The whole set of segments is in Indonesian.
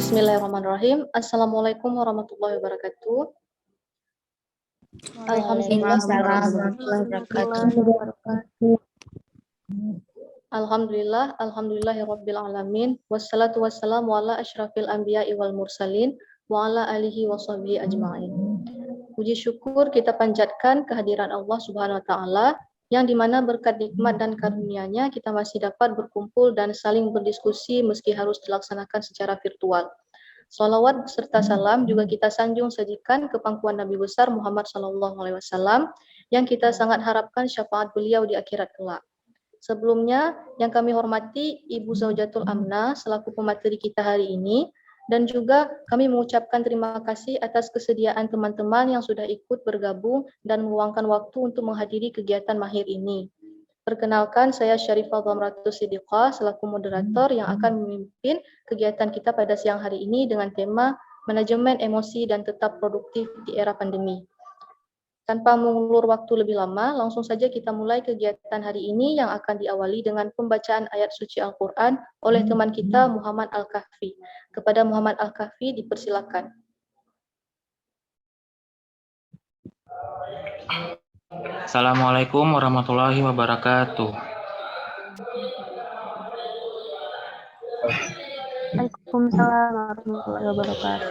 Bismillahirrahmanirrahim. Assalamualaikum warahmatullahi wabarakatuh. Alhamdulillahirabbil alamin. Wassalatu wassalamu ala asyrafil anbiya'i wal mursalin wa ala alihi washabihi ajma'in. Puji syukur kita panjatkan kehadiran Allah Subhanahu wa taala yang dimana berkat nikmat dan karunia-Nya kita masih dapat berkumpul dan saling berdiskusi meski harus dilaksanakan secara virtual. Salawat serta salam juga kita sanjung sajikan ke pangkuan Nabi besar Muhammad SAW yang kita sangat harapkan syafaat beliau di akhirat kelak. Sebelumnya, yang kami hormati Ibu Zaujatul Amna selaku pemateri kita hari ini, dan juga kami mengucapkan terima kasih atas kesediaan teman-teman yang sudah ikut bergabung dan meluangkan waktu untuk menghadiri kegiatan mahir ini. Perkenalkan, saya Syarifah Dhamratus Siddiqah selaku moderator yang akan memimpin kegiatan kita pada siang hari ini dengan tema manajemen emosi dan tetap produktif di era pandemi. Tanpa mengulur waktu lebih lama, langsung saja kita mulai kegiatan hari ini yang akan diawali dengan pembacaan ayat suci Al-Quran oleh teman kita Muhammad Al-Kahfi. Kepada Muhammad Al-Kahfi dipersilakan. Assalamualaikum warahmatullahi wabarakatuh. Waalaikumsalam warahmatullahi wabarakatuh.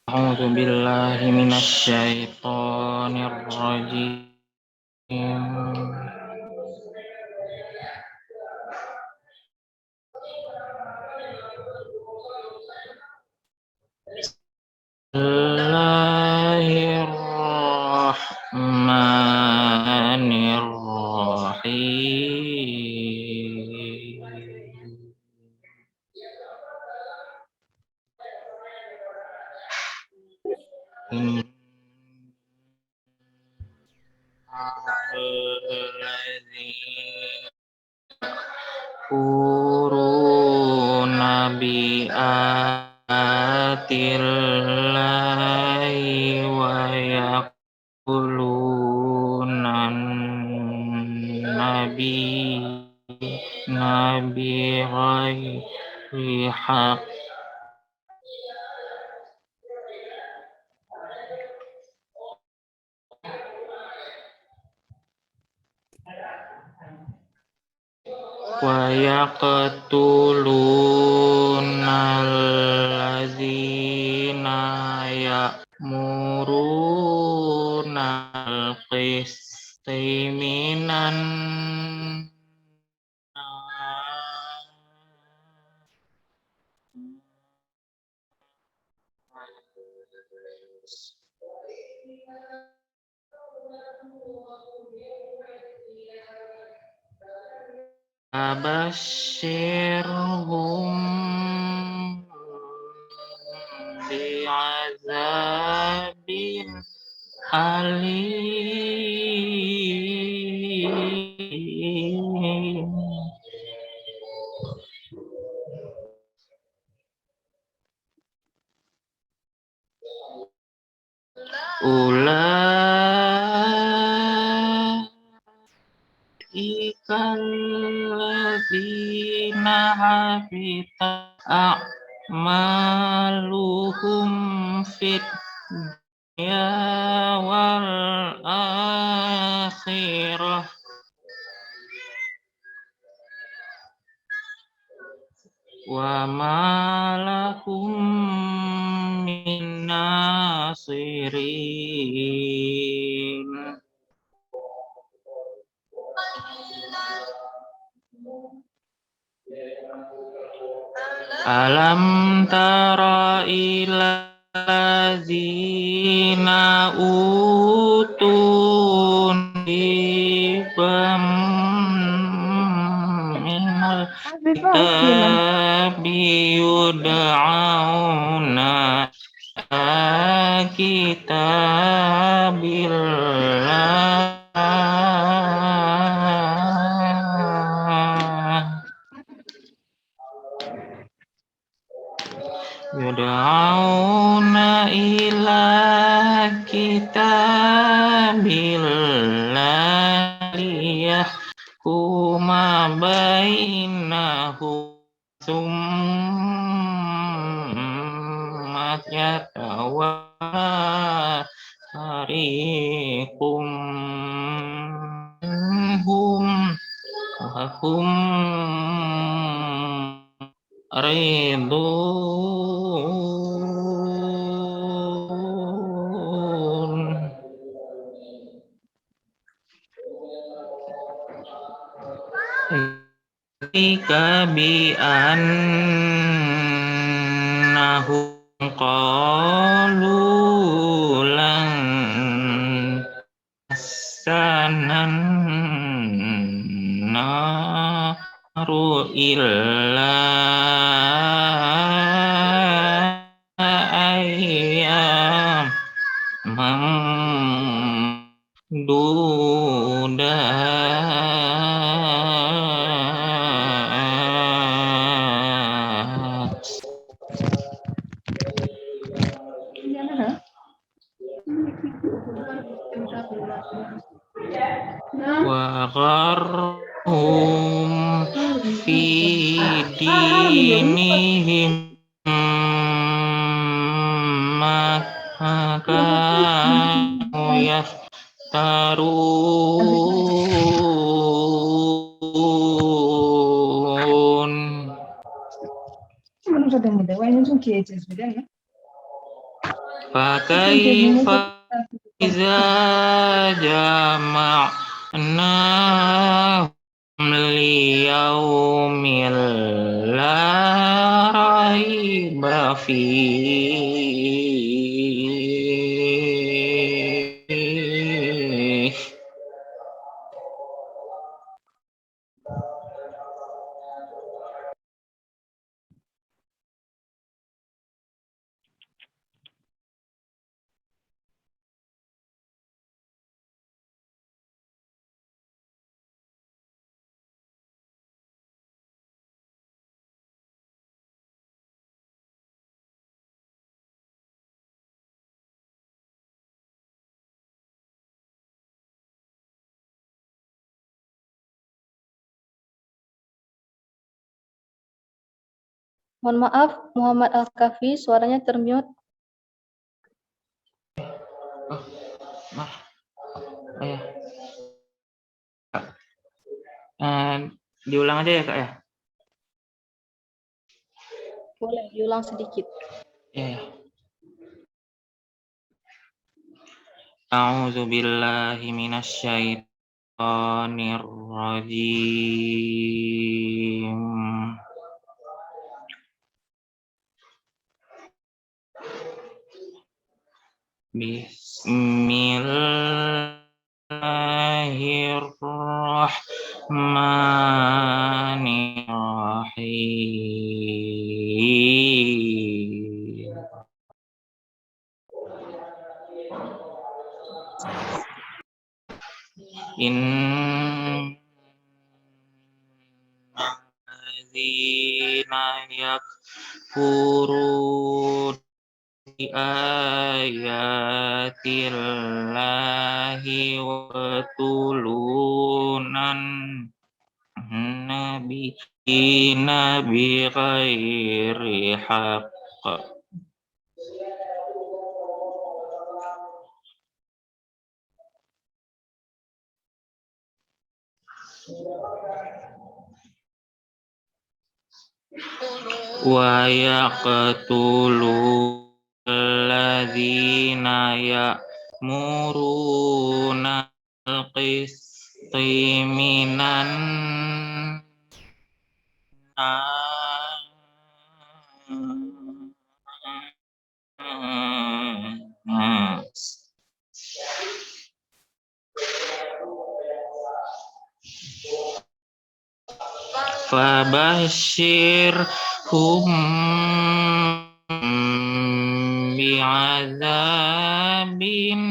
A'udzu billahi minasy syaithanir rajim. Bismillahirrahmanirrahim. Kuruna bi atillahi wa yaqulunan nabi ghairi haq. Wa yaqtuluna allazina ya'muruna al-qisti minan Abashirhum bi'azabin alim. Ulaika alladzina habitat a'maluhum fid dunya wal akhirah wa ma lahum min nasirin. Alam tara ila lazina utun ibam minal kitabi yud'auna kitabillah yud'auna ila kitabillah liyahkuma bainahum منهم وهم رضون ذلك بأنهم قالوا لن تمسنا النار إلا أياما معدودات وغرهم في دينهم ما كانوا يفترون فكيف إذا جمعناهم ليوم لا ريب فيه Mohon maaf, Muhammad Al-Kafi, suaranya termute. Diulang aja ya Kak ya? Boleh diulang sedikit. Ya. A'udzu billahi minasyaitonir rajim. Bismillahirrahmanirrahim. Innalladzina yakfurun ayatillahi wa tulunan nabiyina bighairi haqq. Wa yaqtulu alladzina ya'muruna al-qisti minan nas. Fabashshirhum bi'adzabin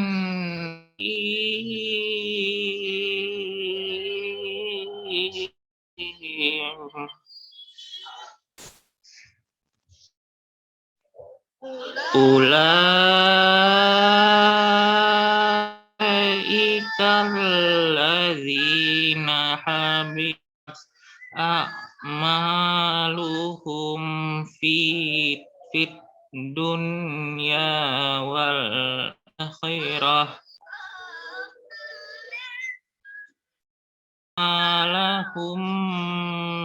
ulaika alladzina habitat a'maluhum fit dunya wal akhirah lahum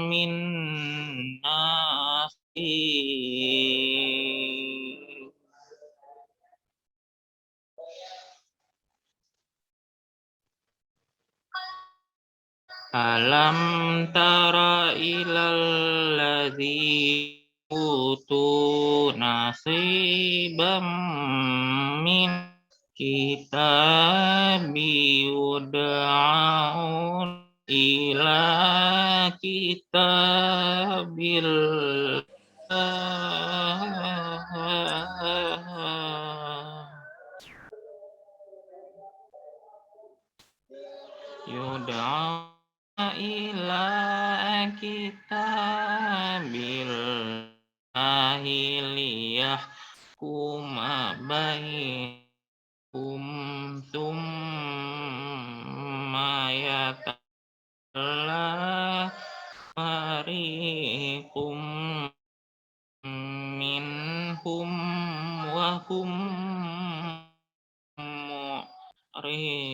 min nasir. Alam tara ilal ladzi utu nasibam min kitabi yud'aun ila kitabil yud'aun ila kitabil liyahkuma bainakum tsumma yatawalla fariqum minhum wa hum mu'ridun.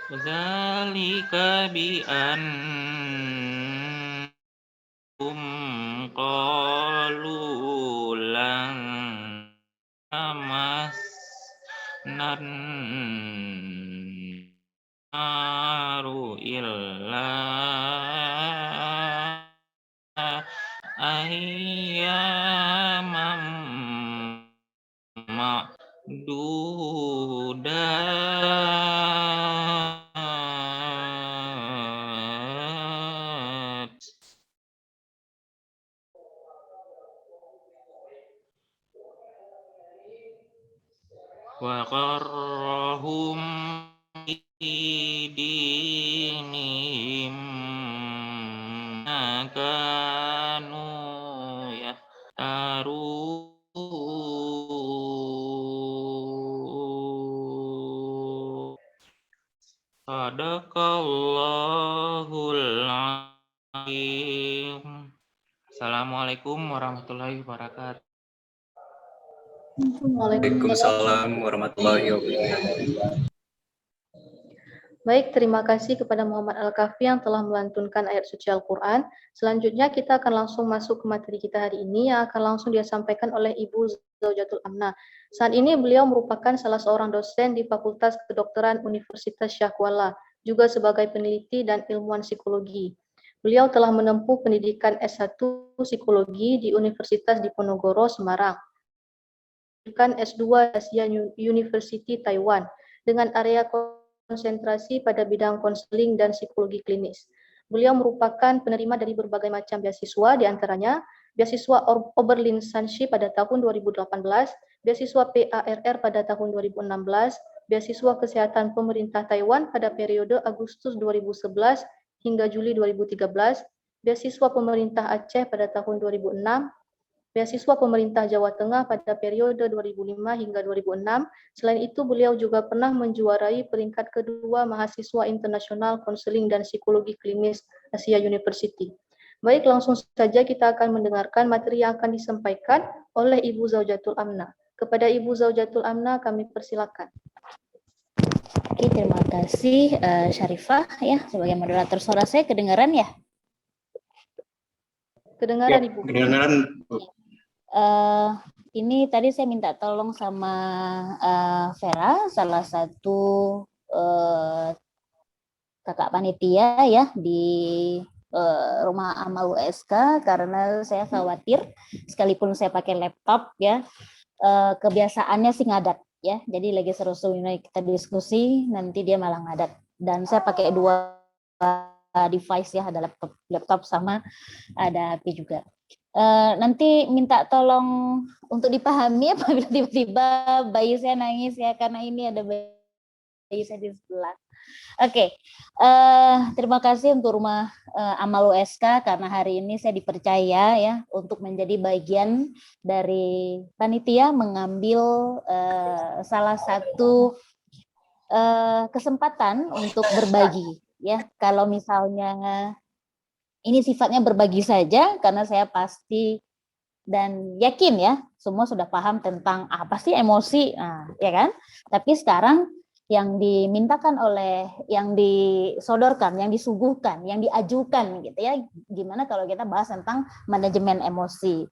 Dzalika bi annahum qalu lan tamasnan naru illa ayyamam ma'dudat. Wa qarrahum fi dinihim ma kanu yaftarun. Sadaqallahul azim. Assalamualaikum warahmatullahi wabarakatuh. Waalaikumsalam warahmatullahi wabarakatuh. Baik, terima kasih kepada Muhammad Al-Kafi yang telah melantunkan ayat suci Al-Quran. Selanjutnya kita akan langsung masuk ke materi kita hari ini yang akan langsung disampaikan oleh Ibu Zaujatul Amna. Saat ini beliau merupakan salah seorang dosen di Fakultas Kedokteran Universitas Syahkuala, juga sebagai peneliti dan ilmuwan psikologi. Beliau telah menempuh pendidikan S1 Psikologi di Universitas Diponegoro, Semarang. Pendidikan S2 Asia University Taiwan dengan area konsentrasi pada bidang konseling dan psikologi klinis. Beliau merupakan penerima dari berbagai macam beasiswa, diantaranya beasiswa Oberlinsensi pada tahun 2018, beasiswa PARR pada tahun 2016, beasiswa kesehatan pemerintah Taiwan pada periode Agustus 2011 hingga Juli 2013, beasiswa pemerintah Aceh pada tahun 2006, beasiswa pemerintah Jawa Tengah pada periode 2005 hingga 2006. Selain itu, beliau juga pernah menjuarai peringkat kedua mahasiswa internasional konseling dan psikologi klinis Asia University. Baik, langsung saja kita akan mendengarkan materi yang akan disampaikan oleh Ibu Zaujatul Amna. Kepada Ibu Zaujatul Amna kami persilakan. Oke, terima kasih Syarifah ya sebagai moderator. Suara saya kedengaran ya? Kedengaran Ya, Ibu. kedengaran. Ini tadi saya minta tolong sama Vera, salah satu kakak panitia ya di rumah amal USK, karena saya khawatir sekalipun saya pakai laptop ya, kebiasaannya sih ngadat ya. Jadi lagi seru-serunya kita diskusi, nanti dia malah ngadat. Dan saya pakai dua device ya, ada laptop sama ada HP juga. Nanti minta tolong untuk dipahami apabila tiba-tiba bayi saya nangis ya, karena ini ada bayi saya di sebelah. Oke, terima kasih untuk rumah amal USK karena hari ini saya dipercaya ya untuk menjadi bagian dari panitia mengambil salah satu kesempatan untuk berbagi ya. Kalau misalnya ini sifatnya berbagi saja, karena saya pasti dan yakin ya semua sudah paham tentang apa sih emosi, nah, ya kan? Tapi sekarang yang dimintakan oleh, yang disodorkan, yang disuguhkan, yang diajukan gitu ya, gimana kalau kita bahas tentang manajemen emosi.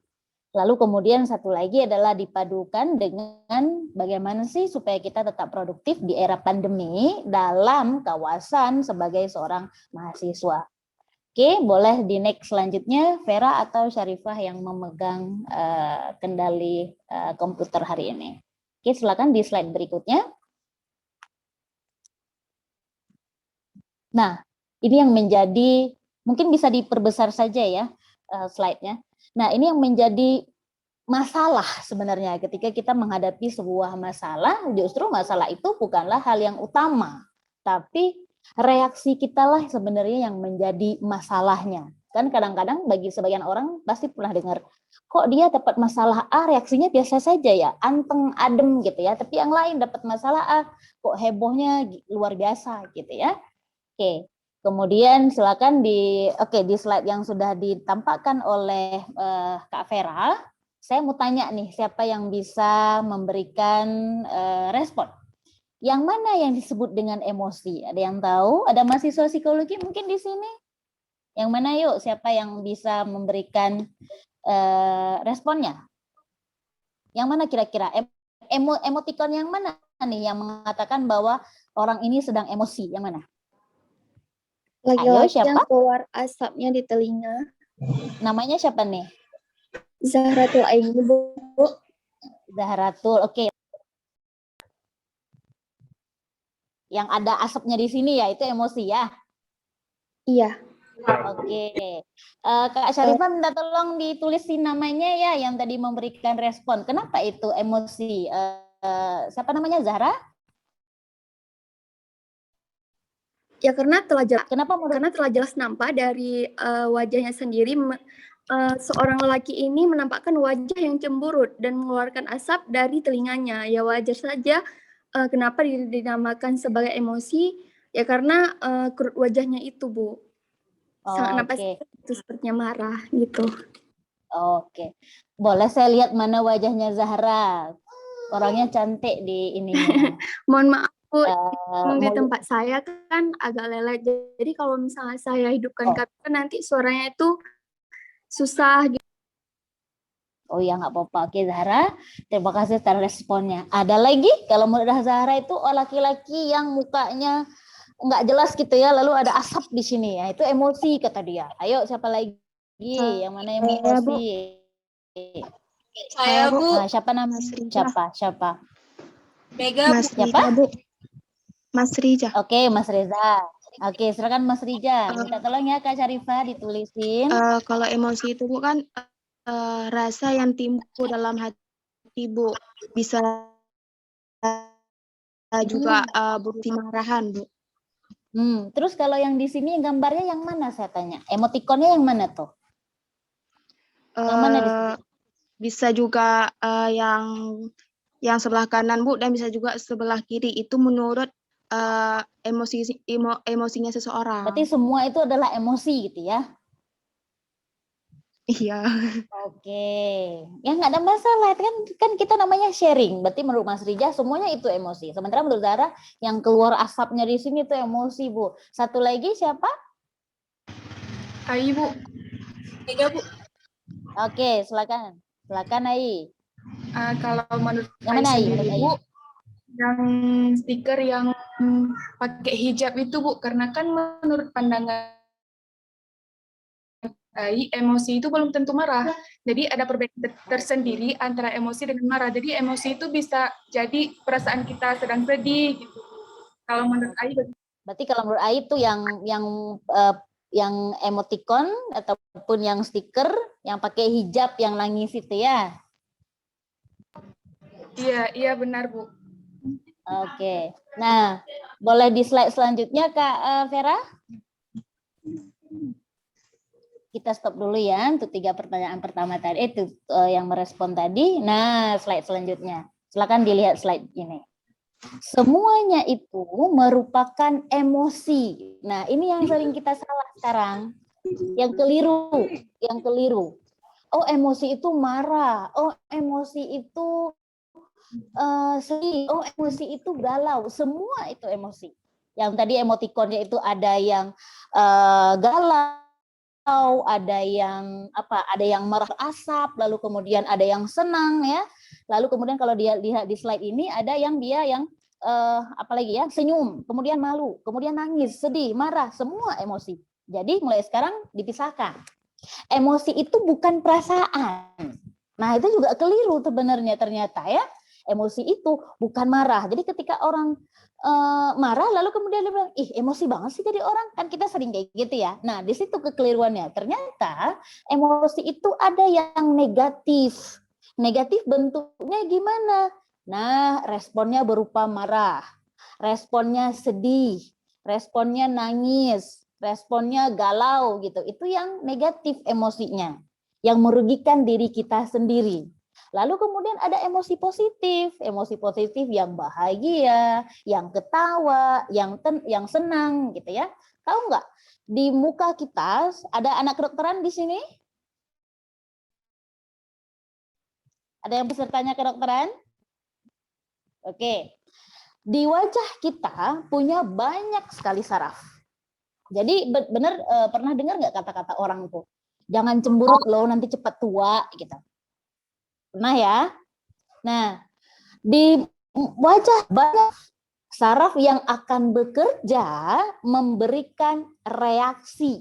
Lalu kemudian satu lagi adalah dipadukan dengan bagaimana sih supaya kita tetap produktif di era pandemi dalam kawasan sebagai seorang mahasiswa. Oke, boleh di next selanjutnya Vera atau Syarifah yang memegang kendali komputer hari ini. Oke, silakan di slide berikutnya. Nah, ini yang menjadi, mungkin bisa diperbesar saja ya slide-nya. Nah, ini yang menjadi masalah sebenarnya ketika kita menghadapi sebuah masalah, justru masalah itu bukanlah hal yang utama, tapi reaksi kita lah sebenarnya yang menjadi masalahnya. Kan kadang-kadang bagi sebagian orang pasti pernah dengar, kok dia dapat masalah A, reaksinya biasa saja ya, anteng, adem gitu ya, tapi yang lain dapat masalah A, kok hebohnya luar biasa gitu ya. Oke, kemudian silakan di slide yang sudah ditampakkan oleh Kak Vera, saya mau tanya nih, siapa yang bisa memberikan respon? Yang mana yang disebut dengan emosi? Ada yang tahu? Ada mahasiswa psikologi mungkin di sini? Yang mana yuk? Siapa yang bisa memberikan responnya? Yang mana kira-kira? Emotikon yang mana nih yang mengatakan bahwa orang ini sedang emosi? Yang mana? Laki-laki yang keluar asapnya di telinga. Namanya siapa nih? Zahratul Aini, Bu. Zahratul, oke. Yang ada asapnya di sini ya, itu emosi ya? Iya. Oke. Kak Syarifah minta tolong ditulisin namanya ya, yang tadi memberikan respon. Kenapa itu emosi? Siapa namanya, Zahra? Ya karena telah jelas. Kenapa Karena telah jelas nampak dari wajahnya sendiri, seorang lelaki ini menampakkan wajah yang cemburut dan mengeluarkan asap dari telinganya. Ya wajar saja kenapa dinamakan sebagai emosi, ya karena kerut wajahnya itu, Bu. Sangat nampak itu sepertinya marah gitu. Oke. Boleh saya lihat mana wajahnya Zahra? Orangnya cantik di ininya. Mohon maaf, Bu, di tempat saya kan agak lelet. Jadi kalau misalnya saya hidupkan kamera nanti suaranya itu susah gitu. Oh ya, nggak apa-apa. Oke Zahra, terima kasih atas responnya. Ada lagi? Kalau menurut Zahra itu laki-laki yang mukanya nggak jelas gitu ya, lalu ada asap di sini ya, itu emosi kata dia. Ayo siapa lagi? Yang mana yang emosi? Saya, Bu. Nah, siapa nama? Siapa? Mega, Mas siapa? Rija, Bu. Mas Rija. Oke, Mas Reza. Oke, silakan Mas Rija. Minta tolong ya Kak Syarifah ditulisin. Kalau emosi itu Bu kan rasa yang timbul dalam hati Bu, bisa juga berupa marahan Bu. Terus kalau yang di sini gambarnya yang mana saya tanya? Emotikonnya yang mana tuh? Yang mana di sini? Bisa juga yang sebelah kanan Bu, dan bisa juga sebelah kiri. Itu menurut emosinya seseorang. Berarti semua itu adalah emosi gitu ya? Iya. Oke, ya nggak ada masalah, kan kita namanya sharing. Berarti menurut Mas Rija semuanya itu emosi. Sementara menurut Zahra yang keluar asapnya di sini itu emosi, Bu. Satu lagi siapa? Ai, Bu. Mega, Bu. Oke, silakan Ai. Kalau menurut yang mana Ai? Bu, yang stiker yang pakai hijab itu Bu, karena kan menurut pandangan emosi itu belum tentu marah. Jadi ada perbedaan tersendiri antara emosi dengan marah. Jadi emosi itu bisa jadi perasaan kita sedang sedih gitu. Kalau menurut Ai, berarti kalau menurut Ai itu yang emoticon ataupun yang stiker yang pakai hijab yang nangis itu ya? Iya benar Bu. Oke. Nah, boleh di slide selanjutnya Kak Vera? Kita stop dulu ya untuk 3 pertanyaan pertama tadi, itu yang merespon tadi. Nah, slide selanjutnya. Silakan dilihat slide ini. Semuanya itu merupakan emosi. Nah, ini yang sering kita salah sekarang. Yang keliru. Oh, emosi itu marah. Oh, emosi itu sedih. Oh, emosi itu galau. Semua itu emosi. Yang tadi emotikonnya itu ada yang galau, ada yang apa? Ada yang merah asap, lalu kemudian ada yang senang ya. Lalu kemudian kalau dia lihat di slide ini ada yang dia yang apalagi ya, senyum, kemudian malu, kemudian nangis, sedih, marah, semua emosi. Jadi mulai sekarang dipisahkan. Emosi itu bukan perasaan. Nah, itu juga keliru sebenarnya ternyata ya. Emosi itu bukan marah. Jadi ketika orang marah lalu kemudian dia bilang, ih emosi banget sih jadi orang. Kan kita sering kayak gitu ya. Nah, di situ kekeliruannya. Ternyata emosi itu ada yang negatif. Negatif bentuknya gimana? Nah, responnya berupa marah. Responnya sedih. Responnya nangis. Responnya galau gitu. Itu yang negatif emosinya. Yang merugikan diri kita sendiri. Lalu kemudian ada emosi positif yang bahagia, yang ketawa, yang senang gitu ya. Tahu nggak? Di muka kita ada anak kedokteran di sini? Ada yang pesertanya kedokteran? Oke. Di wajah kita punya banyak sekali saraf. Jadi benar pernah dengar nggak kata-kata orang tuh? Jangan cemburut loh, nanti cepat tua gitu. Pernah ya? Nah, di wajah banyak saraf yang akan bekerja memberikan reaksi,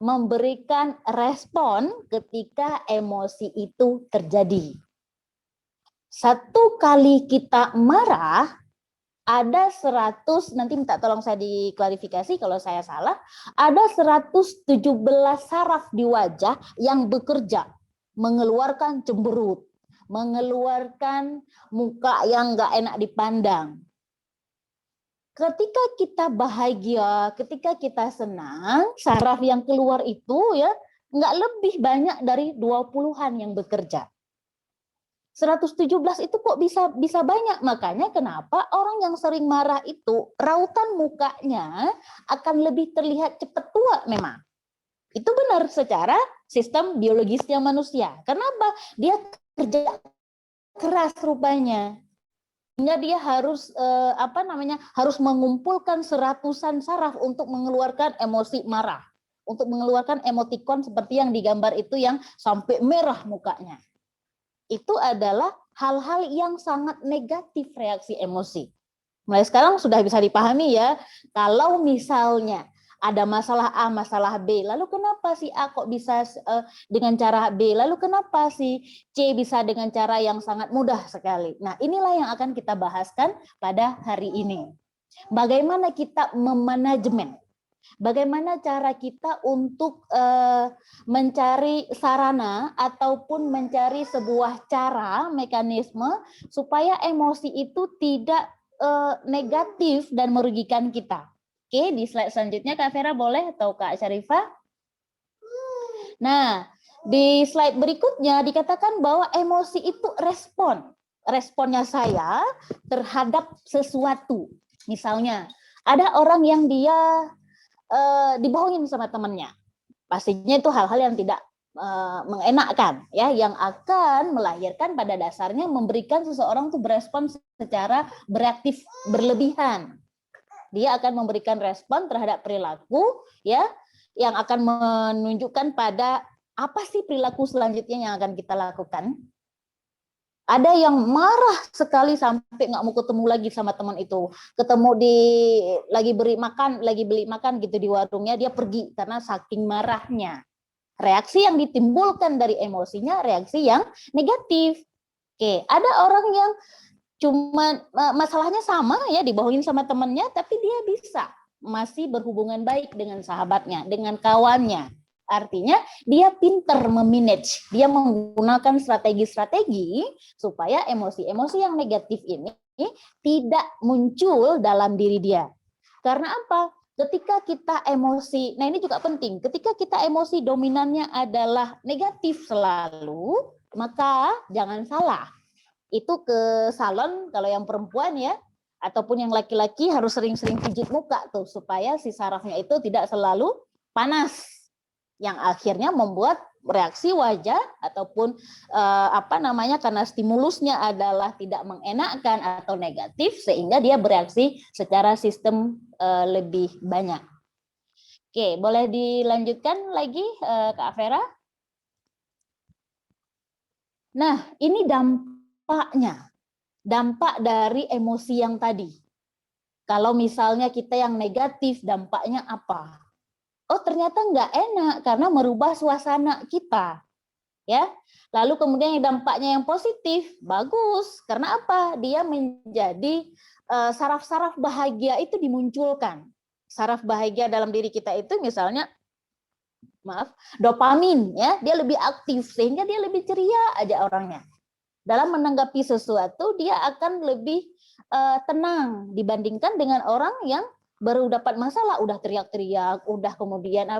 memberikan respon ketika emosi itu terjadi. Satu kali kita marah, ada 100, nanti minta tolong saya diklarifikasi kalau saya salah, ada 117 saraf di wajah yang bekerja, mengeluarkan cemberut, mengeluarkan muka yang nggak enak dipandang. Ketika kita bahagia, ketika kita senang, saraf yang keluar itu ya nggak lebih banyak dari 20-an yang bekerja. 117 itu kok bisa banyak, makanya kenapa orang yang sering marah itu rautan mukanya akan lebih terlihat cepat tua memang. Itu benar secara sistem biologisnya manusia. Kenapa? Dia kerja keras rupanya. Sehingga dia harus harus mengumpulkan seratusan saraf untuk mengeluarkan emosi marah, untuk mengeluarkan emotikon seperti yang digambar itu yang sampai merah mukanya. Itu adalah hal-hal yang sangat negatif reaksi emosi. Mulai sekarang sudah bisa dipahami ya, kalau misalnya ada masalah A, masalah B, lalu kenapa si A kok bisa dengan cara B, lalu kenapa si C bisa dengan cara yang sangat mudah sekali. Nah, inilah yang akan kita bahaskan pada hari ini. Bagaimana kita memanajemen, bagaimana cara kita untuk mencari sarana ataupun mencari sebuah cara, mekanisme supaya emosi itu tidak negatif dan merugikan kita. Oke, di slide selanjutnya Kak Vera boleh atau Kak Syarifah? Nah, di slide berikutnya dikatakan bahwa emosi itu respon. Responnya saya terhadap sesuatu. Misalnya, ada orang yang dia dibohongin sama temannya. Pastinya itu hal-hal yang tidak mengenakkan, ya, yang akan melahirkan pada dasarnya memberikan seseorang tuh berespon secara bereaktif berlebihan. Dia akan memberikan respon terhadap perilaku, ya, yang akan menunjukkan pada apa sih perilaku selanjutnya yang akan kita lakukan. Ada yang marah sekali sampai nggak mau ketemu lagi sama teman itu. Ketemu lagi beli makan gitu di warungnya, dia pergi karena saking marahnya. Reaksi yang ditimbulkan dari emosinya reaksi yang negatif. Oke, ada orang yang cuma masalahnya sama ya, dibohongin sama temannya, tapi dia bisa masih berhubungan baik dengan sahabatnya, dengan kawannya. Artinya dia pinter memanage, dia menggunakan strategi-strategi supaya emosi-emosi yang negatif ini tidak muncul dalam diri dia. Karena apa? Ketika kita emosi, nah ini juga penting, ketika kita emosi dominannya adalah negatif selalu, maka jangan salah. Itu ke salon kalau yang perempuan ya, ataupun yang laki-laki harus sering-sering pijit muka tuh supaya si sarafnya itu tidak selalu panas. yang akhirnya membuat reaksi wajah ataupun karena stimulusnya adalah tidak mengenakkan atau negatif sehingga dia bereaksi secara sistem lebih banyak. Oke, boleh dilanjutkan lagi Kak Vera? Nah, ini dampaknya. Dampak dari emosi yang tadi. Kalau misalnya kita yang negatif, dampaknya apa? Oh, ternyata nggak enak karena merubah suasana kita. Ya. Lalu kemudian yang dampaknya yang positif, bagus. Karena apa? Dia menjadi saraf-saraf bahagia itu dimunculkan. Saraf bahagia dalam diri kita itu misalnya dopamin ya, dia lebih aktif sehingga dia lebih ceria aja orangnya. Dalam menanggapi sesuatu dia akan lebih tenang dibandingkan dengan orang yang baru dapat masalah udah teriak-teriak, udah kemudian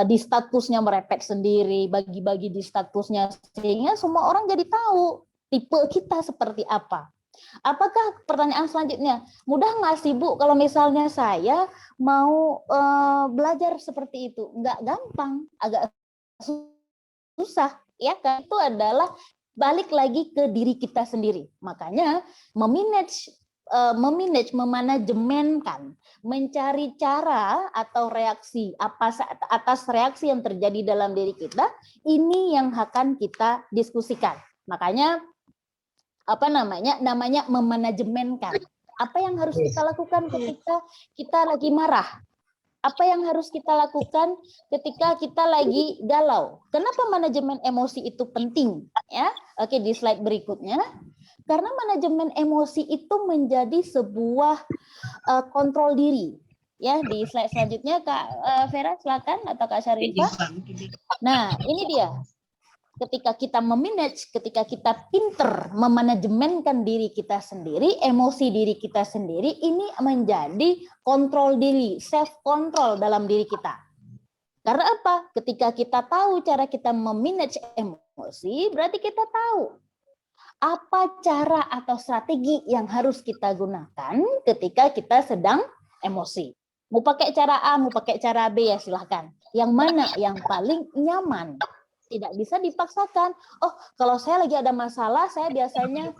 di statusnya merepet sendiri, bagi-bagi di statusnya sehingga semua orang jadi tahu tipe kita seperti apa. Apakah pertanyaan selanjutnya, mudah nggak sih Bu kalau misalnya saya mau belajar seperti itu? Nggak gampang, agak susah, ya kan? Itu adalah balik lagi ke diri kita sendiri. Makanya memanajemenkan, mencari cara atau reaksi atas reaksi yang terjadi dalam diri kita, ini yang akan kita diskusikan. Makanya namanya memanajemenkan. Apa yang harus kita lakukan ketika kita lagi marah? Apa yang harus kita lakukan ketika kita lagi galau? Kenapa manajemen emosi itu penting? Ya, oke, di slide berikutnya. Karena manajemen emosi itu menjadi sebuah kontrol diri. Ya, di slide selanjutnya Kak Vera silakan atau Kak Syarifah. Nah, ini dia. Ketika kita memanage, ketika kita pinter memanajemenkan diri kita sendiri, emosi diri kita sendiri, ini menjadi kontrol diri, self control dalam diri kita. Karena apa? Ketika kita tahu cara kita memanage emosi, berarti kita tahu apa cara atau strategi yang harus kita gunakan ketika kita sedang emosi. Mau pakai cara A, mau pakai cara B ya silahkan. Yang mana yang paling nyaman? Tidak bisa dipaksakan. Oh, kalau saya lagi ada masalah, saya biasanya